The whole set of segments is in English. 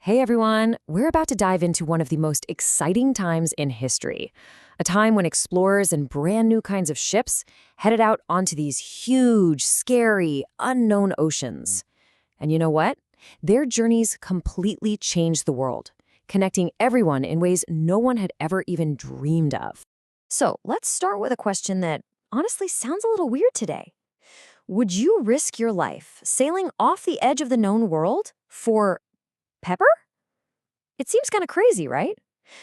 Hey everyone, we're about to dive into one of the most exciting times in history. A time when explorers and brand new kinds of ships headed out onto these huge, scary, unknown oceans. And you know what? Their journeys completely changed the world, connecting everyone in ways no one had ever even dreamed of. So let's start with a question that honestly sounds a little weird today. Would you risk your life sailing off the edge of the known world for pepper? It seems kind of crazy, right?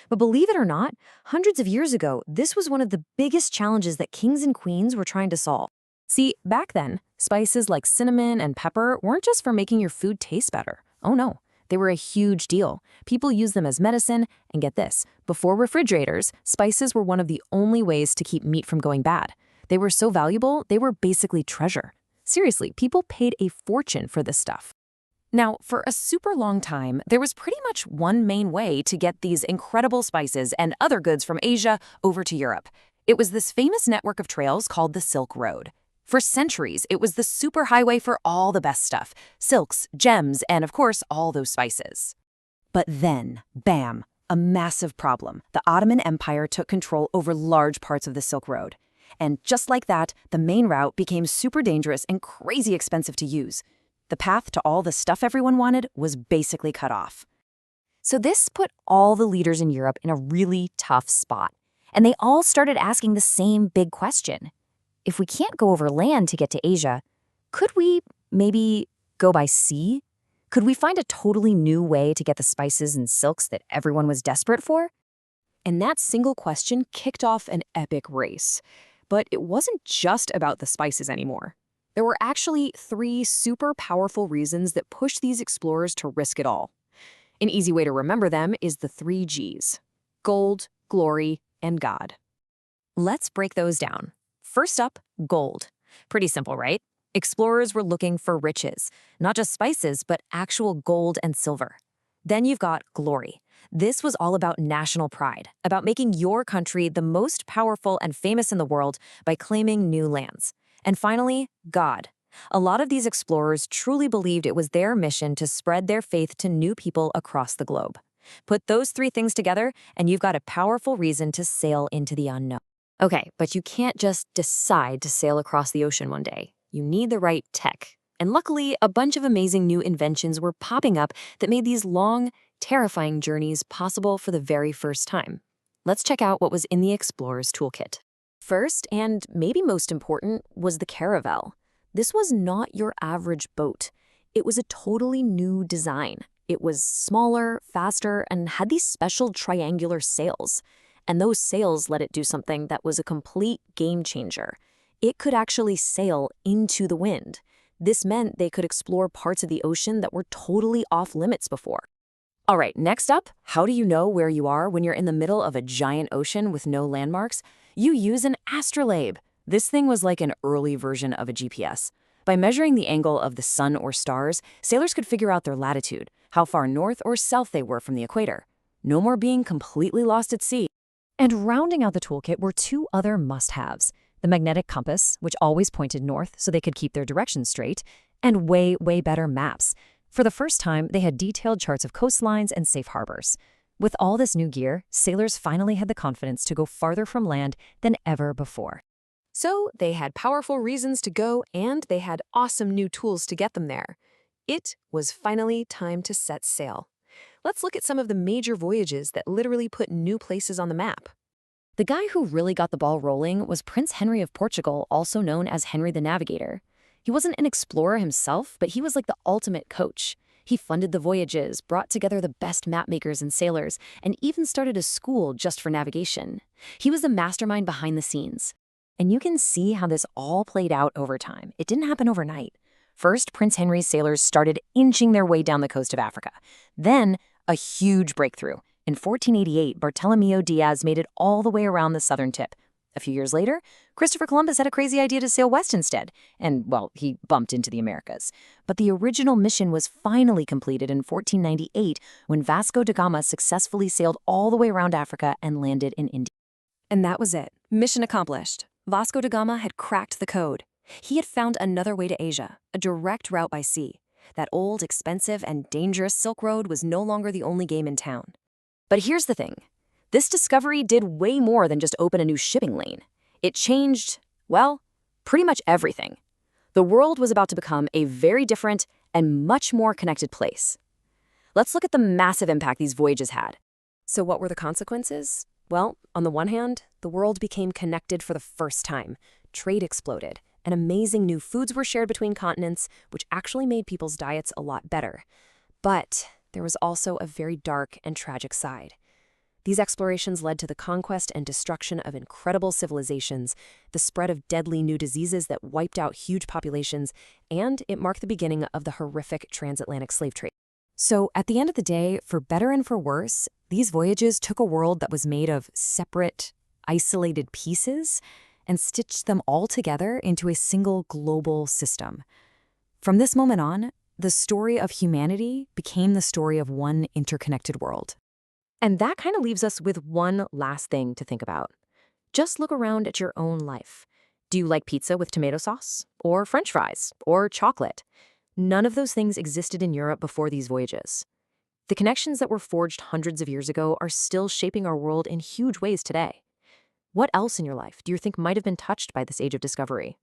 But believe it or not, hundreds of years ago, this was one of the biggest challenges that kings and queens were trying to solve. See, back then, spices like cinnamon and pepper weren't just for making your food taste better. Oh no, they were a huge deal. People used them as medicine, and get this, before refrigerators, spices were one of the only ways to keep meat from going bad. They were so valuable, they were basically treasure. Seriously, people paid a fortune for this stuff. Now, for a super long time, there was pretty much one main way to get these incredible spices and other goods from Asia over to Europe. It was this famous network of trails called the Silk Road. For centuries, it was the superhighway for all the best stuff, silks, gems, and of course, all those spices. But then, bam, a massive problem. The Ottoman Empire took control over large parts of the Silk Road. And just like that, the main route became super dangerous and crazy expensive to use. The path to all the stuff everyone wanted was basically cut off. So this put all the leaders in Europe in a really tough spot. And they all started asking the same big question. If we can't go over land to get to Asia, could we maybe go by sea? Could we find a totally new way to get the spices and silks that everyone was desperate for? And that single question kicked off an epic race. But it wasn't just about the spices anymore. There were actually three super powerful reasons that pushed these explorers to risk it all. An easy way to remember them is the three G's: gold, glory, and God. Let's break those down. First up, gold. Pretty simple, right? Explorers were looking for riches, not just spices, but actual gold and silver. Then you've got glory. This was all about national pride, about making your country the most powerful and famous in the world by claiming new lands. And finally, God. A lot of these explorers truly believed it was their mission to spread their faith to new people across the globe. Put those three things together, and you've got a powerful reason to sail into the unknown. Okay, but you can't just decide to sail across the ocean one day. You need the right tech. And luckily, a bunch of amazing new inventions were popping up that made these long, terrifying journeys possible for the very first time. Let's check out what was in the explorer's toolkit. First, and maybe most important, was the caravel. This was not your average boat. It was a totally new design. It was smaller, faster, and had these special triangular sails. And those sails let it do something that was a complete game changer. It could actually sail into the wind. This meant they could explore parts of the ocean that were totally off limits before. All right, next up, how do you know where you are when you're in the middle of a giant ocean with no landmarks? You use an astrolabe. This thing was like an early version of a GPS. By measuring the angle of the sun or stars, sailors could figure out their latitude, how far north or south they were from the equator. No more being completely lost at sea. And rounding out the toolkit were two other must-haves: the magnetic compass, which always pointed north so they could keep their direction straight, and way, way better maps. For the first time, they had detailed charts of coastlines and safe harbors. With all this new gear, sailors finally had the confidence to go farther from land than ever before. So they had powerful reasons to go, and they had awesome new tools to get them there. It was finally time to set sail. Let's look at some of the major voyages that literally put new places on the map. The guy who really got the ball rolling was Prince Henry of Portugal, also known as Henry the Navigator. He wasn't an explorer himself, but he was like the ultimate coach. He funded the voyages, brought together the best mapmakers and sailors, and even started a school just for navigation. He was the mastermind behind the scenes. And you can see how this all played out over time. It didn't happen overnight. First, Prince Henry's sailors started inching their way down the coast of Africa. Then, a huge breakthrough. In 1488, Bartolomeo Diaz made it all the way around the southern tip. A few years later, Christopher Columbus had a crazy idea to sail west instead, and, well, he bumped into the Americas. But the original mission was finally completed in 1498 when Vasco da Gama successfully sailed all the way around Africa and landed in India. And that was it. Mission accomplished. Vasco da Gama had cracked the code. He had found another way to Asia, a direct route by sea. that old, expensive, and dangerous Silk Road was no longer the only game in town. But here's the thing. This discovery did way more than just open a new shipping lane. It changed, well, pretty much everything. The world was about to become a very different and much more connected place. Let's look at the massive impact these voyages had. So what were the consequences? Well, on the one hand, the world became connected for the first time. Trade exploded, and amazing new foods were shared between continents, which actually made people's diets a lot better. But there was also a very dark and tragic side. These explorations led to the conquest and destruction of incredible civilizations, the spread of deadly new diseases that wiped out huge populations, and it marked the beginning of the horrific transatlantic slave trade. So, at the end of the day, for better and for worse, these voyages took a world that was made of separate, isolated pieces and stitched them all together into a single global system. From this moment on, the story of humanity became the story of one interconnected world. And that kind of leaves us with one last thing to think about. Just look around at your own life. Do you like pizza with tomato sauce? Or French fries? Or chocolate? None of those things existed in Europe before these voyages. The connections that were forged hundreds of years ago are still shaping our world in huge ways today. What else in your life do you think might have been touched by this age of discovery?